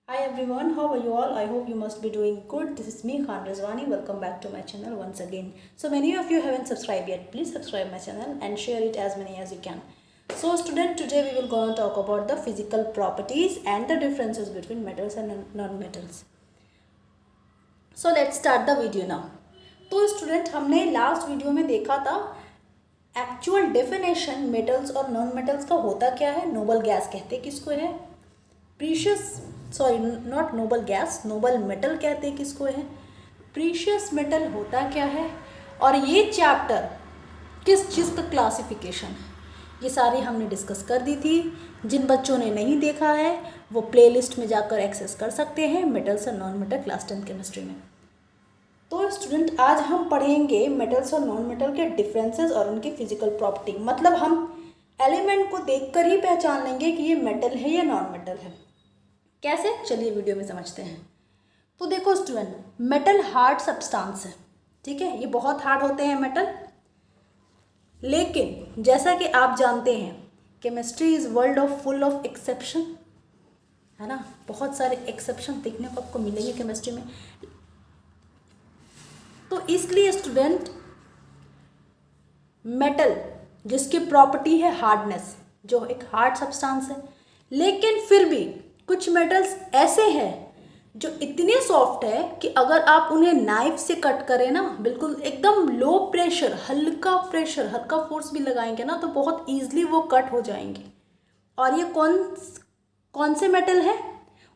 Hi everyone, how are you all? I hope you must be doing good. This is me Khan Rizwani. Welcome back to my channel once again. So many of you haven't subscribed yet. Please subscribe my channel and share it as many as you can. So student, today we will going to talk about the physical properties and the differences between metals and non-metals. So let's start the video now. तो student हमने last video में देखा था actual definition metals और non metals का होता क्या है. नोबल गैस कहते किसको है, precious sorry not noble gas, Nobel metal कहते हैं किसको है, प्रीशियस मेटल होता क्या है, और ये चैप्टर किस चीज़ का क्लासिफिकेशन है, ये सारी हमने डिस्कस कर दी थी. जिन बच्चों ने नहीं देखा है वो प्लेलिस्ट में जाकर एक्सेस कर सकते हैं, मेटल्स और नॉन मेटल क्लास 10 केमिस्ट्री में. तो स्टूडेंट आज हम पढ़ेंगे मेटल्स और नॉन मेटल के डिफरेंसेस और उनकी फिजिकल प्रॉपर्टी. मतलब हम एलिमेंट को देखकर ही पहचान लेंगे कि ये मेटल है या नॉन मेटल है. कैसे, चलिए वीडियो में समझते हैं. तो देखो स्टूडेंट, मेटल हार्ड सब्सटेंस है, ठीक है, ये बहुत हार्ड होते हैं मेटल. लेकिन जैसा कि आप जानते हैं chemistry is world of full of exception, है ना, बहुत सारे एक्सेप्शन देखने को आपको मिलेंगे केमिस्ट्री में. तो इसलिए स्टूडेंट मेटल जिसकी प्रॉपर्टी है हार्डनेस, जो एक हार्ड सब्सटेंस है, लेकिन फिर भी कुछ मेटल्स ऐसे हैं जो इतने सॉफ्ट है कि अगर आप उन्हें नाइफ से कट करें ना, बिल्कुल एकदम लो प्रेशर, हल्का फोर्स भी लगाएंगे ना तो बहुत ईजिली वो कट हो जाएंगे. और ये कौन से मेटल है,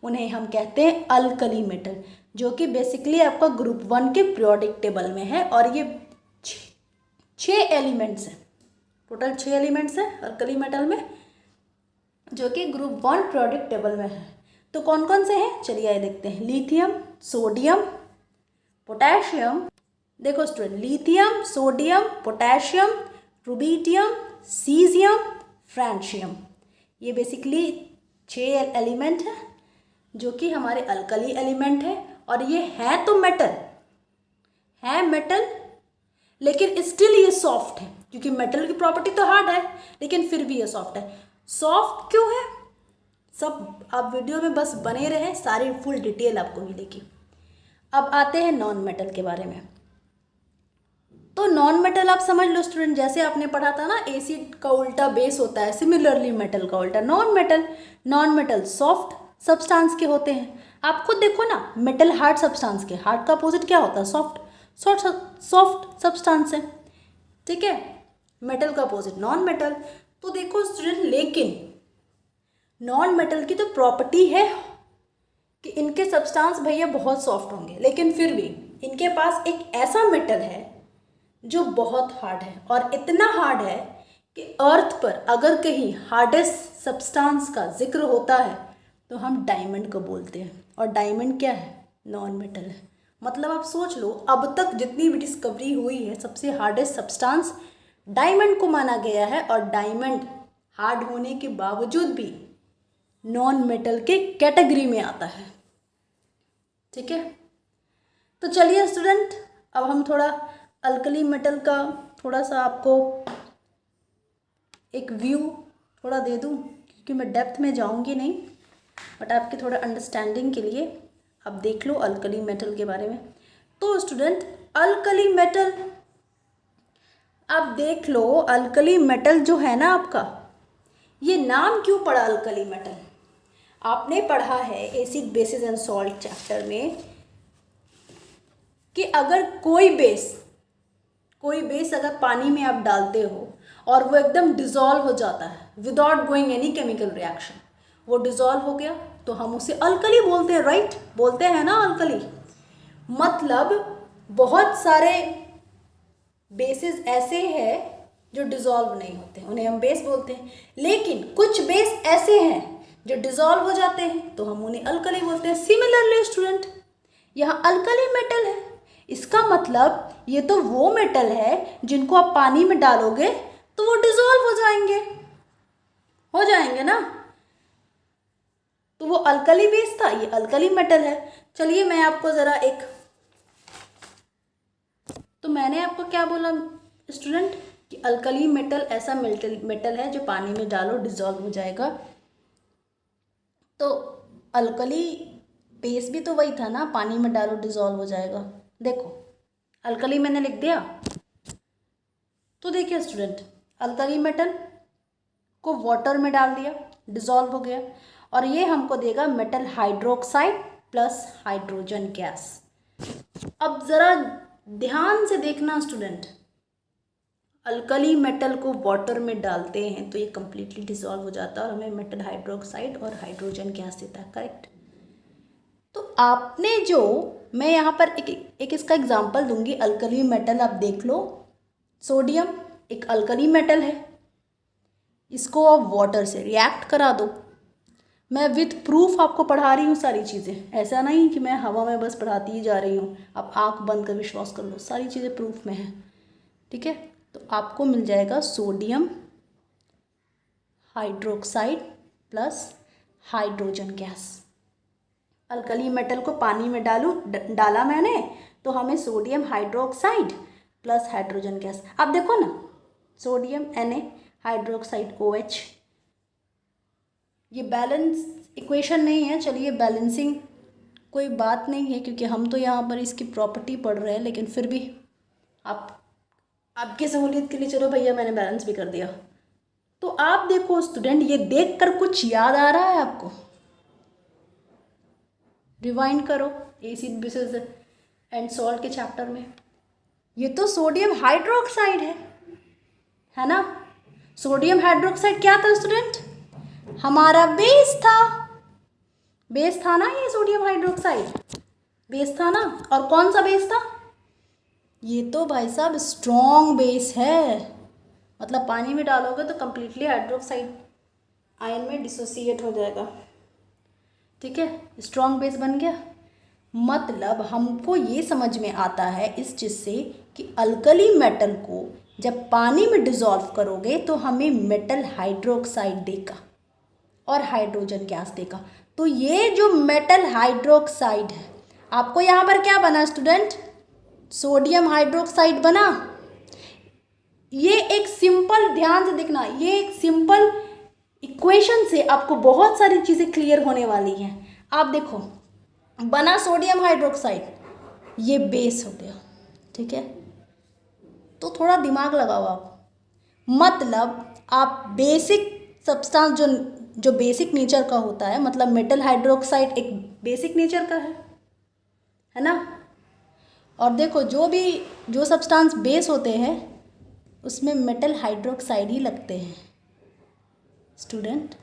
उन्हें हम कहते हैं अल्कली मेटल, जो कि बेसिकली आपका ग्रुप 1 के पीरियोडिक टेबल में है. और ये 6 एलिमेंट्स हैं, टोटल 6 एलिमेंट्स हैं अल्कली मेटल में, जो कि ग्रुप 1 पीरियोडिक टेबल में है. तो कौन कौन से हैं, चलिए आइए देखते हैं. Lithium, sodium, potassium. देखो student, lithium, sodium, potassium, rubidium, caesium, francium, ये बेसिकली 6 एलिमेंट है जो कि हमारे अल्कली एलिमेंट है. और ये है तो मेटल, है मेटल, लेकिन स्टिल ये सॉफ्ट है, क्योंकि मेटल की प्रॉपर्टी तो हार्ड है लेकिन फिर भी ये सॉफ्ट है. सॉफ्ट क्यों है, सब आप वीडियो में बस बने रहें, सारी फुल डिटेल आपको मिलेगी. अब आते हैं नॉन मेटल के बारे में. तो नॉन मेटल आप समझ लो स्टूडेंट, जैसे आपने पढ़ा था ना एसिड का उल्टा बेस होता है, सिमिलरली मेटल का उल्टा non metal. Non metal soft substance के होते हैं. आप खुद देखो ना, मेटल हार्ड सब्सटेंस के, हार्ड का अपोजिट क्या होता है, सॉफ्ट सब्सटेंस है, ठीक है. मेटल का अपोजिट नॉन मेटल. तो देखो स्टूडेंट, लेकिन नॉन मेटल की तो प्रॉपर्टी है कि इनके सब्सटेंस भैया बहुत सॉफ्ट होंगे, लेकिन फिर भी इनके पास एक ऐसा मेटल है जो बहुत हार्ड है. और इतना हार्ड है कि अर्थ पर अगर कहीं हार्डेस्ट सब्सटेंस का जिक्र होता है तो हम डायमंड को बोलते हैं. और डायमंड क्या है, नॉन मेटल है. मतलब आप सोच लो, अब तक जितनी भी डिस्कवरी हुई है सबसे हार्डेस्ट सब्सटेंस डायमंड को माना गया है. और डायमंड हार्ड होने के बावजूद भी नॉन मेटल के कैटेगरी में आता है, ठीक है. तो चलिए स्टूडेंट, अब हम थोड़ा अल्कली मेटल का थोड़ा सा आपको एक व्यू थोड़ा दे दूं, क्योंकि मैं डेप्थ में जाऊंगी नहीं, बट आपके थोड़ा अंडरस्टैंडिंग के लिए आप देख लो अल्कली मेटल के बारे में. तो स्टूडेंट अल्कली मेटल आप देख लो, अल्कली मेटल जो है ना आपका, ये नाम क्यों पड़ा अल्कली मेटल. आपने पढ़ा है acid basis and salt chapter में कि अगर कोई बेस अगर पानी में आप डालते हो और वो एकदम डिज़ोल्व हो जाता है without going any chemical reaction, वो डिज़ोल्व हो गया तो हम उसे अल्कली बोलते हैं, राइट, बोलते हैं ना अल्कली. मतलब बहुत सारे बेसिस ऐसे हैं जो डिज़ोल्व नहीं होते, उन्हें हम बेस बोलते हैं. लेकिन कुछ बेस ऐसे हैं जो डिज़ोल्व हो जाते हैं तो हम उन्हें अल्कली बोलते हैं. सिमिलरली स्टूडेंट, यहाँ अल्कली मेटल है, इसका मतलब ये तो वो मेटल है जिनको आप पानी में डालोगे तो वो डिज़ोल्व हो जाएंगे ना, तो वो अल्कली बेस था, ये अल्कली मेटल है. चलिए मैं आपको ज़रा एक, तो मैंने आपको क्या बोला स्टूडेंट कि अल्कली मेटल ऐसा मेटल है जो पानी में डालो डिज़ोल्व हो जाएगा. तो अल्कली बेस भी तो वही था ना, पानी में डालो डिजॉल्व हो जाएगा। देखो अल्कली मैंने लिख दिया, तो देखिए स्टूडेंट, अल्कली मेटल को वाटर में डाल दिया, डिजॉल्व हो गया, और ये हमको देगा metal hydroxide plus hydrogen gas. अब ज़रा ध्यान से देखना स्टूडेंट, अल्कली मेटल को वाटर में डालते हैं तो ये कम्प्लीटली डिसॉल्व हो जाता है और हमें मेटल हाइड्रोक्साइड और हाइड्रोजन गैस देता है, करेक्ट। तो आपने जो, मैं यहाँ पर एक इसका एग्जांपल दूंगी। अल्कली मेटल आप देख लो, सोडियम एक अल्कली मेटल है, इसको आप वाटर से रिएक्ट करा दो। मैं विथ प्रूफ आपको पढ़ा रही हूँ सारी चीज़ें, ऐसा नहीं कि मैं हवा में बस पढ़ाती ही जा रही हूँ। आप आँख बंद कर विश्वास कर लो, सारी चीज़ें प्रूफ में हैं, ठीक है। तो आपको मिल जाएगा sodium hydroxide plus hydrogen gas. Alkali metal को पानी में डाला मैंने, तो हमें sodium hydroxide plus hydrogen gas. अब देखो ना, सोडियम Na हाइड्रोक्साइड OH, ये बैलेंस इक्वेशन नहीं है, चलिए बैलेंसिंग कोई बात नहीं है क्योंकि हम तो यहाँ पर इसकी प्रॉपर्टी पढ़ रहे हैं, लेकिन फिर भी आपकी सहूलियत के लिए चलो भैया मैंने बैलेंस भी कर दिया। तो आप देखो स्टूडेंट, ये देखकर कुछ याद आ रहा है आपको? रिवाइंड करो एसिड बेसिस एंड सॉल्ट के चैप्टर में। ये तो सोडियम हाइड्रोक्साइड है ना। सोडियम हाइड्रोक्साइड क्या था स्टूडेंट? हमारा बेस था ना, ये सोडियम हाइड्रोक्साइड बेस था ना। और कौन सा बेस था? ये तो भाई साहब स्ट्रॉन्ग बेस है, मतलब पानी में डालोगे तो कम्प्लीटली हाइड्रोक्साइड आयन में डिसोसिएट हो जाएगा, ठीक है, स्ट्रॉन्ग बेस बन गया। मतलब हमको ये समझ में आता है इस चीज़ से कि अल्कली मेटल को जब पानी में डिसॉल्व करोगे तो हमें मेटल हाइड्रोक्साइड देगा और हाइड्रोजन गैस देगा। तो ये जो मेटल हाइड्रोक्साइड है, आपको यहाँ पर क्या बना स्टूडेंट? सोडियम हाइड्रोक्साइड बना। ये एक सिंपल, ध्यान से देखना, ये एक सिंपल इक्वेशन से आपको बहुत सारी चीज़ें क्लियर होने वाली हैं। आप देखो, बना सोडियम हाइड्रोक्साइड, ये बेस हो गया, ठीक है। तो थोड़ा दिमाग लगाओ आप, मतलब आप बेसिक सब्सटेंस जो बेसिक नेचर का होता है, मतलब मेटल हाइड्रोक्साइड एक बेसिक नेचर का है ना। और देखो जो सब्सटेंस बेस होते हैं उसमें मेटल हाइड्रोक्साइड ही लगते हैं स्टूडेंट।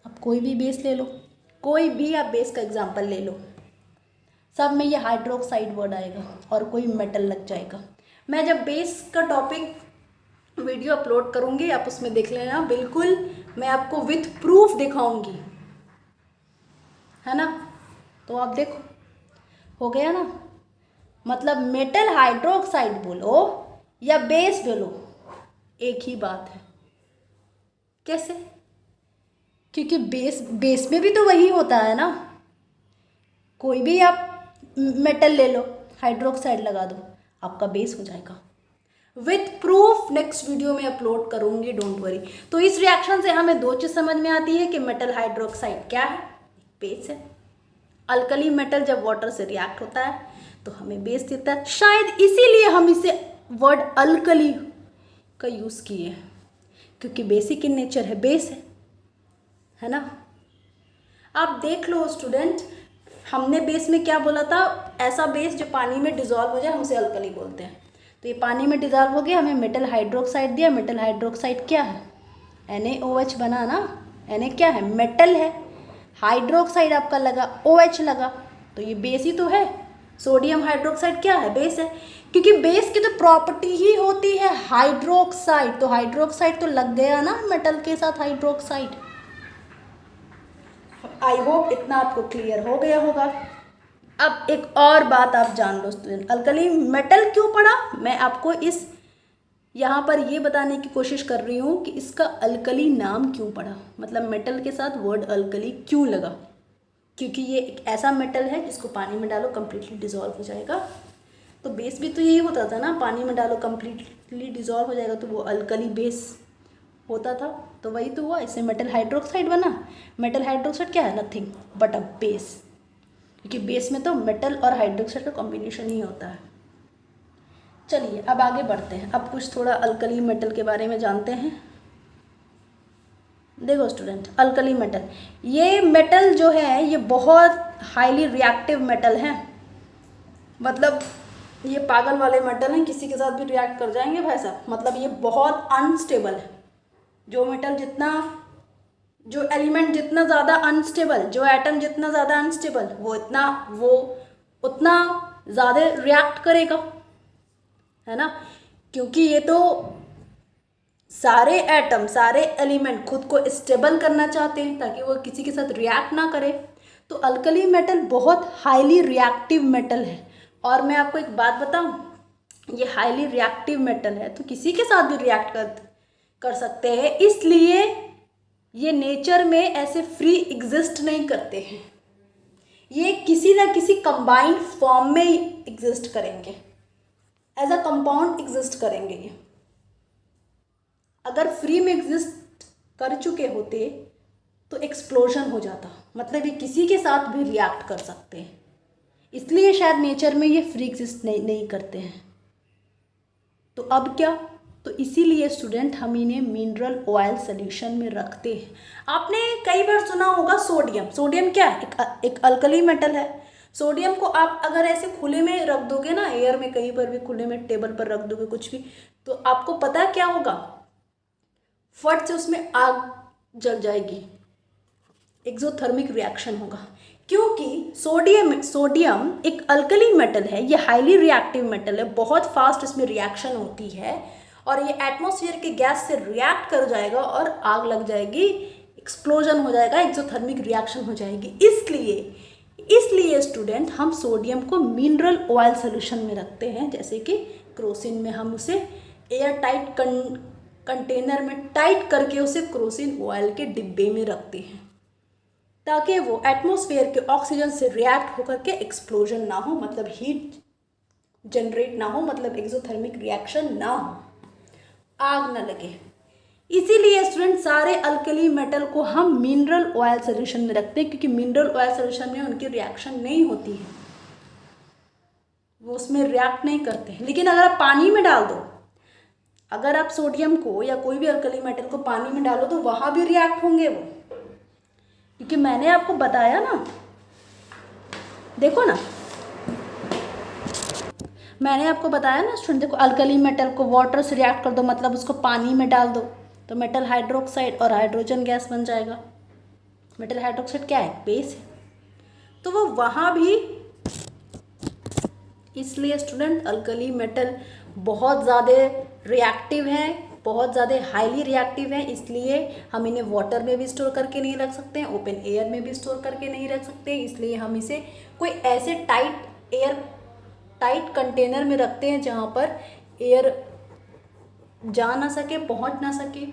अब कोई भी बेस ले लो, कोई भी आप बेस का एग्जांपल ले लो, सब में ये हाइड्रोक्साइड वर्ड आएगा और कोई मेटल लग जाएगा। मैं जब बेस का टॉपिक वीडियो अपलोड करूँगी आप उसमें देख लेना, बिल्कुल मैं आपको विथ प्रूफ दिखाऊंगी, है ना। तो आप देखो, हो गया ना। मतलब मेटल हाइड्रोक्साइड बोलो या बेस बोलो, एक ही बात है। कैसे? क्योंकि बेस में भी तो वही होता है ना। कोई भी आप मेटल ले लो, हाइड्रोक्साइड लगा दो, आपका बेस हो जाएगा। विथ प्रूफ नेक्स्ट वीडियो में अपलोड करूंगी, डोंट वरी। तो इस रिएक्शन से हमें दो चीज़ समझ में आती है कि मेटल हाइड्रोक्साइड क्या है, बेस है। अल्कली मेटल जब वाटर से रिएक्ट होता है तो हमें बेस देता है, शायद इसीलिए हम इसे वर्ड अल्कली का यूज़ किए हैं, क्योंकि बेसिक इन नेचर है, बेस है ना। आप देख लो स्टूडेंट, हमने बेस में क्या बोला था? ऐसा बेस जो पानी में डिजॉल्व हो जाए हम उसे अल्कली बोलते हैं। तो ये पानी में डिजॉल्व हो गया, हमें मेटल हाइड्रोक्साइड दिया। मेटल हाइड्रोक्साइड क्या है? NaOH बना ना। Na क्या है? मेटल है। हाइड्रोक्साइड आपका लगा, OH लगा, तो ये बेस ही तो है। सोडियम हाइड्रोक्साइड क्या है? बेस है, क्योंकि बेस की तो प्रॉपर्टी ही होती है हाइड्रोक्साइड। तो हाइड्रोक्साइड तो लग गया ना मेटल के साथ हाइड्रोक्साइड। आई होप इतना आपको क्लियर हो गया होगा। अब एक और बात आप जान लो स्टूडेंट, अल्कली मेटल क्यों पढ़ा, मैं आपको इस यहाँ पर ये बताने की कोशिश कर रही हूँ कि इसका अल्कली नाम क्यों पड़ा, मतलब मेटल के साथ वर्ड अल्कली क्यों लगा। क्योंकि ये एक ऐसा मेटल है जिसको पानी में डालो कम्प्लीटली डिजॉल्व हो जाएगा। तो बेस भी तो यही होता था ना, पानी में डालो कम्प्लीटली डिजॉल्व हो जाएगा, तो वो अल्कली बेस होता था। तो वही तो हुआ, इससे मेटल हाइड्रोक्साइड बना। मेटल हाइड्रोक्साइड क्या है? Nothing but a base. क्योंकि बेस में तो मेटल और हाइड्रोक्साइड का कॉम्बिनेशन ही होता है। चलिए अब आगे बढ़ते हैं, अब कुछ थोड़ा अल्कली मेटल के बारे में जानते हैं। देखो स्टूडेंट, अल्कली मेटल, ये मेटल जो है ये बहुत हाईली रिएक्टिव मेटल है। मतलब ये पागल वाले मेटल हैं, किसी के साथ भी रिएक्ट कर जाएंगे भाई साहब। मतलब ये बहुत अनस्टेबल है। जो मेटल जितना, जो एलिमेंट जितना ज़्यादा अनस्टेबल, जो एटम जितना ज़्यादा अनस्टेबल, वो उतना ज़्यादा रिएक्ट करेगा, है ना। क्योंकि ये तो सारे एटम, सारे एलिमेंट खुद को स्टेबल करना चाहते हैं ताकि वो किसी के साथ रिएक्ट ना करे। तो अल्कली मेटल बहुत हाईली रिएक्टिव मेटल है। और मैं आपको एक बात बताऊं, ये हाईली रिएक्टिव मेटल है तो किसी के साथ भी रिएक्ट कर सकते हैं, इसलिए ये नेचर में ऐसे फ्री एग्जिस्ट नहीं करते हैं। ये किसी ना किसी कंबाइंड फॉर्म में ही एग्जिस्ट करेंगे, एज अ कंपाउंड एग्जिस्ट करेंगे। ये अगर फ्री में एग्जिस्ट कर चुके होते तो एक्सप्लोजन हो जाता। मतलब ये किसी के साथ भी रिएक्ट कर सकते हैं, इसलिए शायद नेचर में ये फ्री एग्जिस्ट नहीं करते हैं। तो अब क्या, तो इसीलिए स्टूडेंट हम इन्हें मिनरल ऑयल सोल्यूशन में रखते हैं। आपने कई बार सुना होगा सोडियम। सोडियम क्या है, एक अल्कली मेटल है। सोडियम को आप अगर ऐसे खुले में रख दोगे ना, एयर में कहीं पर भी खुले में टेबल पर रख दोगे कुछ भी, तो आपको पता है क्या होगा, फट से उसमें आग जल जाएगी, एक्सोथर्मिक रिएक्शन होगा। क्योंकि सोडियम एक अल्कली मेटल है, ये हाईली रिएक्टिव मेटल है, बहुत फास्ट इसमें रिएक्शन होती है और ये एटमॉस्फेयर के गैस से रिएक्ट कर जाएगा और आग लग जाएगी, एक्सप्लोजन हो जाएगा, एक्सोथर्मिक रिएक्शन हो जाएगी। इसलिए स्टूडेंट हम सोडियम को मिनरल ऑयल सोल्यूशन में रखते हैं, जैसे कि क्रोसिन में हम उसे एयर टाइट कंटेनर में टाइट करके उसे क्रोसिन ऑयल के डिब्बे में रखते हैं ताकि वो एटमॉस्फेयर के ऑक्सीजन से रिएक्ट होकर के एक्सप्लोजन ना हो, मतलब हीट जनरेट ना हो, मतलब एक्सोथर्मिक रिएक्शन ना हो, आग ना लगे। इसीलिए स्टूडेंट सारे अल्कली मेटल को हम मिनरल ऑयल सोल्यूशन में रखते हैं, क्योंकि मिनरल ऑयल सोल्यूशन में उनकी रिएक्शन नहीं होती है, वो उसमें रिएक्ट नहीं करते हैं। लेकिन अगर आप पानी में डाल दो, अगर आप सोडियम को या कोई भी अल्कली मेटल को पानी में डालो तो वहाँ भी रिएक्ट होंगे वो, क्योंकि मैंने आपको बताया ना, देखो ना, मैंने आपको बताया ना स्टूडेंट, देखो अल्कली मेटल को वाटर से रिएक्ट कर दो, मतलब उसको पानी में डाल दो तो मेटल हाइड्रोक्साइड और हाइड्रोजन गैस बन जाएगा। मेटल हाइड्रोक्साइड क्या है, बेस है, तो वो वहाँ भी। इसलिए स्टूडेंट अल्कली मेटल बहुत ज़्यादा रिएक्टिव हैं, बहुत ज़्यादा हाईली रिएक्टिव हैं, इसलिए हम इन्हें वाटर में भी स्टोर करके नहीं रख सकते हैं, ओपन एयर में भी स्टोर करके नहीं रख सकते हैं। इसलिए हम इसे कोई ऐसे टाइट कंटेनर में रखते हैं जहाँ पर एयर जा ना सके, पहुँच ना सके,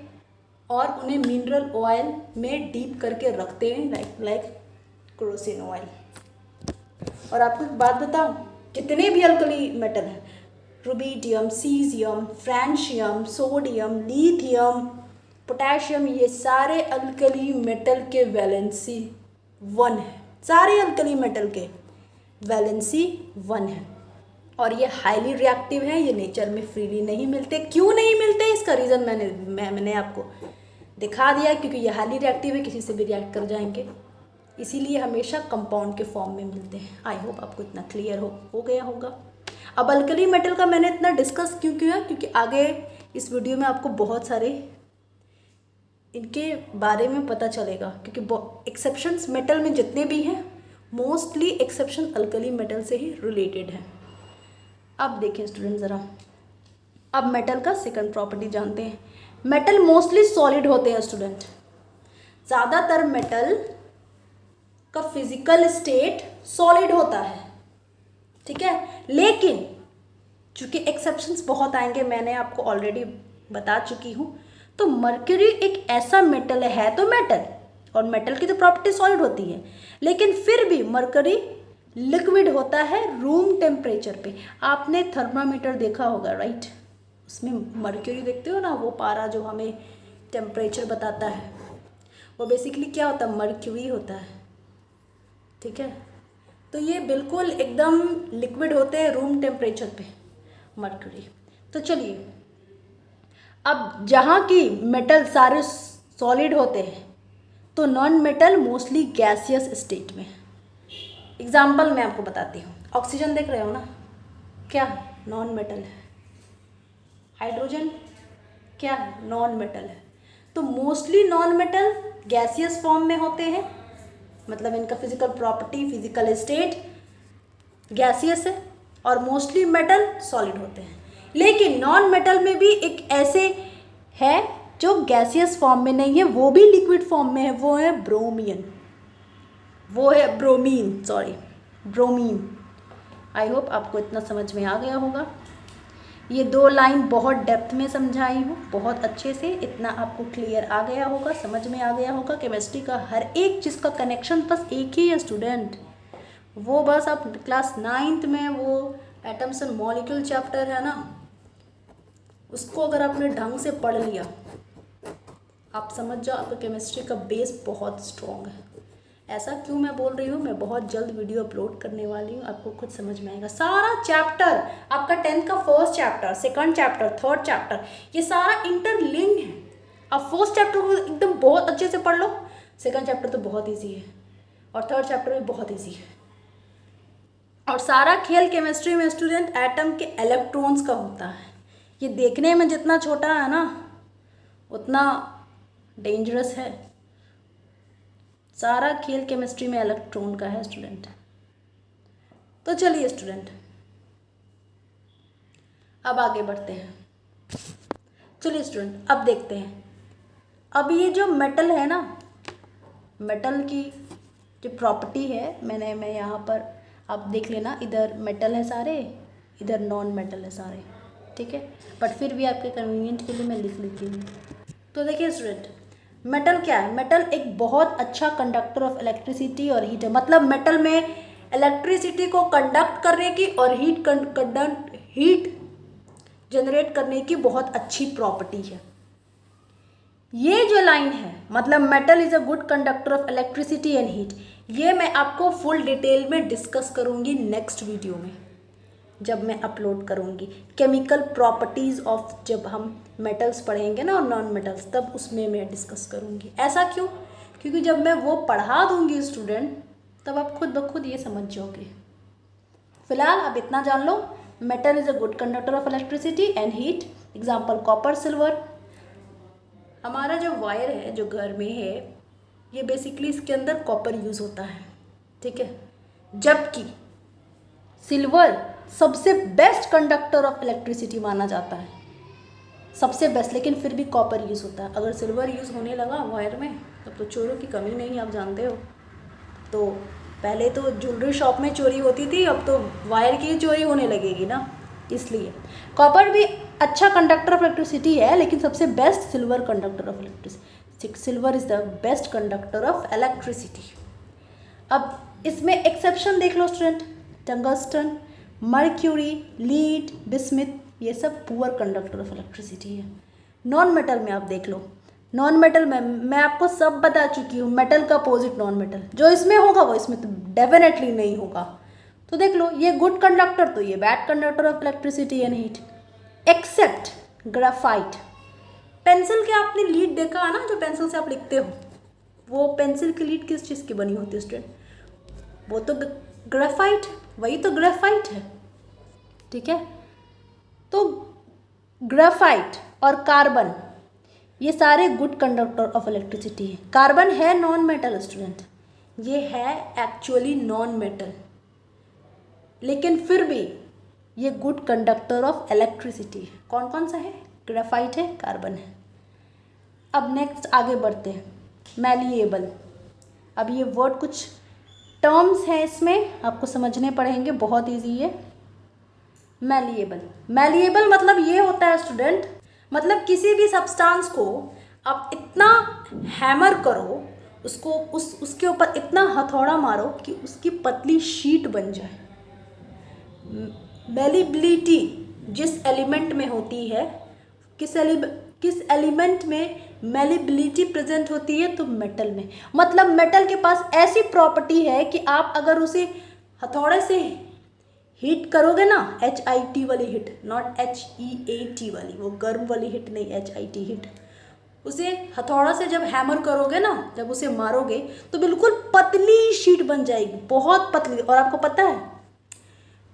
और उन्हें मिनरल ऑयल में डीप करके रखते हैं, लाइक क्रोसिन ऑयल। और आपको एक बात बताऊँ, जितने भी अल्कली मेटल हैं, rubidium, caesium, francium, sodium, lithium, potassium, ये सारे अल्कली मेटल के वैलेंसी 1 है। सारे अल्कली मेटल के वैलेंसी 1 है और ये हाईली रिएक्टिव है। ये नेचर में फ्रीली नहीं मिलते। क्यों नहीं मिलते, इसका रीज़न मैंने आपको दिखा दिया, क्योंकि ये हाईली रिएक्टिव है, किसी से भी रिएक्ट कर जाएंगे, इसीलिए हमेशा कंपाउंड के फॉर्म में मिलते हैं। आई होप आपको इतना क्लियर हो गया होगा। अब अल्कली मेटल का मैंने इतना डिस्कस क्यों किया, क्योंकि आगे इस वीडियो में आपको बहुत सारे इनके बारे में पता चलेगा, क्योंकि एक्सेप्शंस मेटल में जितने भी हैं, मोस्टली एक्सेप्शन अल्कली मेटल से ही रिलेटेड है। अब देखिए स्टूडेंट ज़रा, अब मेटल का सेकंड प्रॉपर्टी जानते हैं। मेटल मोस्टली सॉलिड होते हैं स्टूडेंट। ज़्यादातर मेटल का फिजिकल स्टेट सॉलिड होता है, ठीक है। लेकिन चूँकि एक्सेप्शंस बहुत आएंगे, मैंने आपको ऑलरेडी बता चुकी हूँ, तो मर्क्यूरी एक ऐसा मेटल है, तो मेटल, और मेटल की तो प्रॉपर्टी सॉलिड होती है, लेकिन फिर भी मर्क्यूरी लिक्विड होता है रूम टेम्परेचर पे। आपने थर्मामीटर देखा होगा, राइट, उसमें मर्क्यूरी देखते हो ना, वो पारा जो हमें टेम्परेचर बताता है, वो बेसिकली क्या होता है, मर्क्यूरी होता है, ठीक है। तो ये बिल्कुल एकदम लिक्विड होते हैं रूम टेम्परेचर पे, मर्क्यूरी। तो चलिए, अब जहाँ की मेटल सारे सॉलिड होते हैं तो non metal mostly gaseous state में। एग्जाम्पल मैं आपको बताती हूँ। ऑक्सीजन देख रहे हो ना, क्या है? नॉन मेटल है। हाइड्रोजन क्या है? नॉन मेटल है। तो mostly non metal gaseous form में होते हैं, मतलब इनका physical property, physical state gaseous है, और मोस्टली मेटल सॉलिड होते हैं। लेकिन नॉन मेटल में भी एक ऐसे है जो गैसियस फॉर्म में नहीं है, वो भी लिक्विड फॉर्म में है, वो है ब्रोमीन, वो है bromine, sorry bromine. I hope आपको इतना समझ में आ गया होगा। ये 2 लाइन बहुत डेप्थ में समझाई हूँ, बहुत अच्छे से, इतना आपको क्लियर आ गया होगा, समझ में आ गया होगा। केमिस्ट्री का हर एक चीज़ का कनेक्शन बस एक ही है स्टूडेंट, वो बस आप क्लास 9th में वो एटम्स एंड मॉलिक्यूल चैप्टर है ना, उसको अगर आपने ढंग से पढ़ लिया, आप समझ जाओ आपका केमिस्ट्री का बेस बहुत स्ट्रॉन्ग है। ऐसा क्यों मैं बोल रही हूँ, मैं बहुत जल्द वीडियो अपलोड करने वाली हूँ, आपको खुद समझ में आएगा। सारा चैप्टर आपका 10th का first chapter, second chapter, third chapter, ये सारा इंटरलिंक्ड है। आप फर्स्ट चैप्टर को एकदम बहुत अच्छे से पढ़ लो, सेकंड चैप्टर तो बहुत ईजी है, और थर्ड चैप्टर भी बहुत ईजी है। और सारा खेल केमिस्ट्री में स्टूडेंट एटम के इलेक्ट्रॉन्स का होता है। ये देखने में जितना छोटा है ना, उतना डेंजरस है। सारा खेल केमिस्ट्री में इलेक्ट्रॉन का है स्टूडेंट। तो चलिए स्टूडेंट, अब आगे बढ़ते हैं। चलिए स्टूडेंट, अब देखते हैं। अब ये जो मेटल है ना, मेटल की जो प्रॉपर्टी है, मैं यहाँ पर आप देख लेना, इधर मेटल है सारे, इधर नॉन मेटल है सारे, ठीक है। बट फिर भी आपके कन्वीनियंट के लिए मैं लिख लेती हूँ। तो देखिए स्टूडेंट, मेटल क्या है? मेटल एक बहुत अच्छा कंडक्टर ऑफ इलेक्ट्रिसिटी और हीट है। मतलब मेटल में इलेक्ट्रिसिटी को कंडक्ट करने की और हीट जनरेट करने की बहुत अच्छी प्रॉपर्टी है। ये जो लाइन है, मतलब metal is a good conductor of electricity and heat, ये मैं आपको फुल डिटेल में डिस्कस करूँगी नेक्स्ट वीडियो में, जब मैं अपलोड करूँगी केमिकल प्रॉपर्टीज़ ऑफ, जब हम मेटल्स पढ़ेंगे ना और नॉन मेटल्स, तब उसमें मैं डिस्कस करूँगी। ऐसा क्यों? क्योंकि जब मैं वो पढ़ा दूँगी स्टूडेंट, तब आप खुद ब खुद ये समझ जाओगे। फिलहाल आप इतना जान लो, metal is a good conductor of electricity and heat. Example copper, silver. हमारा जो वायर है जो घर में है, ये बेसिकली इसके अंदर कॉपर यूज़ होता है, ठीक है। जबकि सिल्वर सबसे बेस्ट कंडक्टर ऑफ इलेक्ट्रिसिटी माना जाता है, सबसे बेस्ट, लेकिन फिर भी कॉपर यूज़ होता है। अगर सिल्वर यूज़ होने लगा वायर में, तब तो चोरों की कमी नहीं, आप जानते हो। तो पहले तो ज्वेलरी शॉप में चोरी होती थी, अब तो वायर की चोरी होने लगेगी ना, इसलिए कॉपर भी अच्छा कंडक्टर ऑफ इलेक्ट्रिसिटी है, लेकिन सबसे best silver conductor of electricity. Silver is the best conductor of electricity. अब इसमें एक्सेप्शन देख लो student, tungsten, mercury, lead, bismuth, ये सब पुअर कंडक्टर ऑफ इलेक्ट्रिसिटी है। नॉन मेटल में आप देख लो, नॉन मेटल में मैं आपको सब बता चुकी हूँ, मेटल का अपोजिट नॉन मेटल, जो इसमें होगा वो इसमें तो डेफिनेटली नहीं होगा। तो देख लो, ये गुड कंडक्टर, तो ये bad conductor of electricity and heat, except graphite. Pencil के आपने लीड देखा है ना, जो पेंसिल से आप लिखते हो, वो पेंसिल की लीड किस चीज़ की बनी होती है स्टूडेंट? वो तो ग्रेफाइट, वही तो ग्रेफाइट है, ठीक है। तो ग्रेफाइट और कार्बन, ये सारे गुड कंडक्टर ऑफ इलेक्ट्रिसिटी है। कार्बन है नॉन मेटल स्टूडेंट, ये है एक्चुअली नॉन मेटल, लेकिन फिर भी ये गुड कंडक्टर ऑफ इलेक्ट्रिसिटी है। कौन कौन सा है? ग्रेफाइट है, कार्बन है। अब नेक्स्ट आगे बढ़ते हैं, मैलिएबल। अब ये वर्ड कुछ टर्म्स हैं, इसमें आपको समझने पड़ेंगे, बहुत इजी है। मैलिएबल, मैलिएबल मतलब ये होता है स्टूडेंट, मतलब किसी भी सब्सटेंस को आप इतना हैमर करो, उसको उसके ऊपर इतना हथौड़ा मारो कि उसकी पतली शीट बन जाए। मेलिबिलिटी जिस एलिमेंट में होती है, किस एलिमेंट में मेलिबिलिटी प्रेजेंट होती है? तो मेटल में। मतलब मेटल के पास ऐसी प्रॉपर्टी है कि आप अगर उसे हथौड़े से हीट करोगे ना, HIT वाली हिट, नॉट HEAT वाली, वो गर्म वाली हिट नहीं, HIT हिट, उसे हथौड़ा से जब हैमर करोगे ना, जब उसे मारोगे तो बिल्कुल पतली शीट बन जाएगी, बहुत पतली। और आपको पता है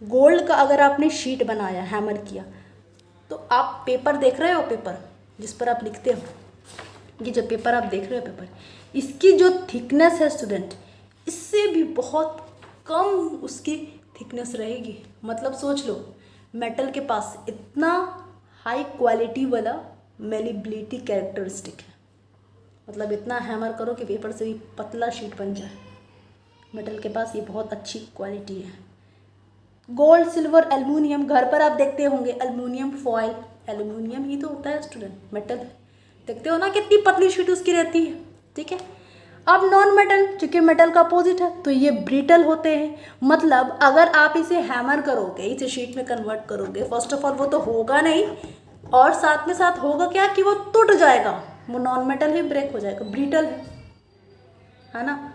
गोल्ड का अगर आपने शीट बनाया, हैमर किया, तो आप पेपर देख रहे हो, पेपर जिस पर आप लिखते हो, ये जो पेपर आप देख रहे हो पेपर, इसकी जो थिकनेस है स्टूडेंट, इससे भी बहुत कम उसकी थिकनेस रहेगी। मतलब सोच लो मेटल के पास इतना हाई क्वालिटी वाला मेलिबिलिटी कैरेक्टरिस्टिक है, मतलब इतना हैमर करो कि पेपर से भी पतला शीट बन जाए, मेटल के पास ये बहुत अच्छी क्वालिटी है। गोल्ड, सिल्वर, एल्युमिनियम, घर पर आप देखते होंगे एल्युमिनियम फॉयल, एल्युमिनियम ही तो होता है स्टूडेंट, मेटल, देखते हो ना कितनी पतली शीट उसकी रहती है, ठीक है। अब नॉन मेटल, चूंकि मेटल का अपोजिट है तो ये ब्रिटल होते हैं, मतलब अगर आप इसे हैमर करोगे, इसे शीट में कन्वर्ट करोगे, फर्स्ट ऑफ ऑल वो तो होगा नहीं, और साथ में साथ होगा क्या कि वो टूट जाएगा, वो नॉन मेटल ही ब्रेक हो जाएगा, ब्रिटल है ना।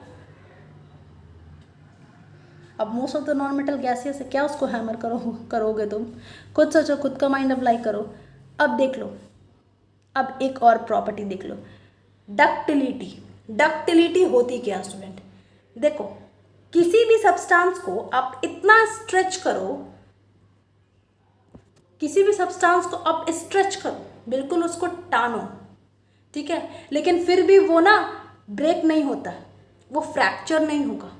अब most of the non metal gases है, क्या उसको हैमर करोगे तुम, खुद सोचो, खुद का माइंड अप्लाई करो। अब देख लो, अब एक और प्रॉपर्टी देख लो, डक्टिलिटी। डक्टिलिटी होती क्या स्टूडेंट, देखो किसी भी सब्सटेंस को आप इतना स्ट्रेच करो, किसी भी सब्सटेंस को आप स्ट्रेच करो, बिल्कुल उसको टानो, ठीक है, लेकिन फिर भी वो ना ब्रेक नहीं होता, वो फ्रैक्चर नहीं होगा,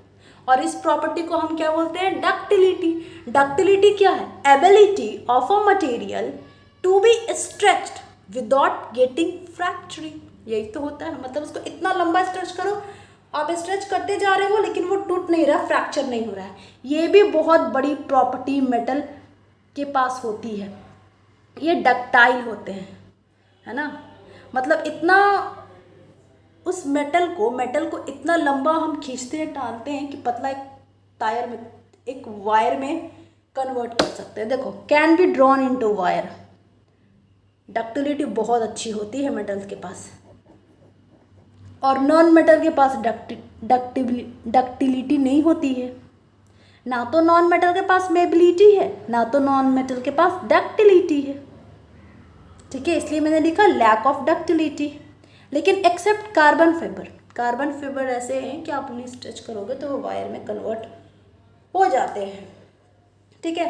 और इस प्रॉपर्टी को हम क्या बोलते हैं, डक्टिलिटी। डक्टिलिटी क्या है, ability of a material to be stretched without getting fracturing, यही तो होता है, मतलब उसको इतना लंबा स्ट्रेच करो, आप स्ट्रेच करते जा रहे हो लेकिन वो टूट नहीं रहा, फ्रैक्चर नहीं हो रहा है, ये भी बहुत बड़ी प्रॉपर्टी मेटल के पास होती है, ये डक्टाइल होते हैं, है ना, मतलब इतना उस मेटल को इतना लंबा हम खींचते हैं, टानते हैं कि पतला एक टायर में, एक वायर में कन्वर्ट कर सकते हैं। देखो can be drawn into wire, ductility बहुत अच्छी होती है मेटल्स के पास, और नॉन मेटल के पास डक्टिलिटी नहीं होती है, ना तो नॉन मेटल के पास मेबिलिटी है, ना तो नॉन मेटल के पास डक्टिलिटी है, ठीक है, इसलिए मैंने लिखा लैक ऑफ डक्टिलिटी। लेकिन except carbon fibre, carbon fibre ऐसे हैं कि आप उन्हें स्ट्रेच करोगे तो वो वायर में कन्वर्ट हो जाते हैं, ठीक है।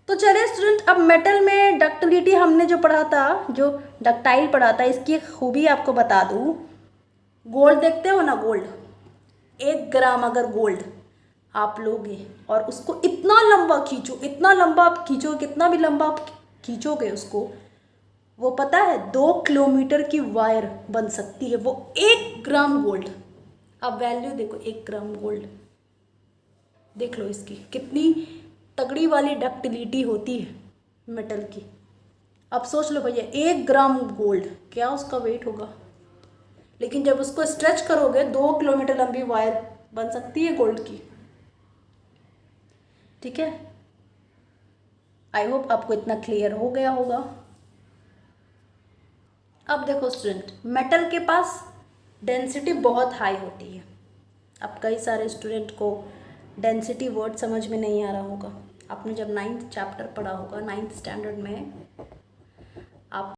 तो चलिए स्टूडेंट, अब मेटल में डक्टिलिटी हमने जो पढ़ा था, जो डक्टाइल पढ़ा था, इसकी एक खूबी आपको बता दूँ। गोल्ड देखते हो ना, गोल्ड 1 ग्राम अगर गोल्ड आप लोगे और उसको इतना लंबा खींचो, इतना लंबा आप खींचो, कितना भी लंबा आप खींचोगे उसको, वो पता है 2 किलोमीटर की वायर बन सकती है, वो 1 ग्राम गोल्ड। अब वैल्यू देखो 1 ग्राम गोल्ड, देख लो इसकी कितनी तगड़ी वाली डक्टिलिटी होती है मेटल की। अब सोच लो भैया 1 ग्राम गोल्ड, क्या उसका वेट होगा, लेकिन जब उसको स्ट्रेच करोगे 2 किलोमीटर लंबी वायर बन सकती है गोल्ड की, ठीक है। आई होप आपको इतना क्लियर हो गया होगा। अब देखो स्टूडेंट, मेटल के पास डेंसिटी बहुत हाई होती है। अब कई सारे स्टूडेंट को डेंसिटी वर्ड समझ में नहीं आ रहा होगा, आपने जब 9th चैप्टर पढ़ा होगा, 9th स्टैंडर्ड में आप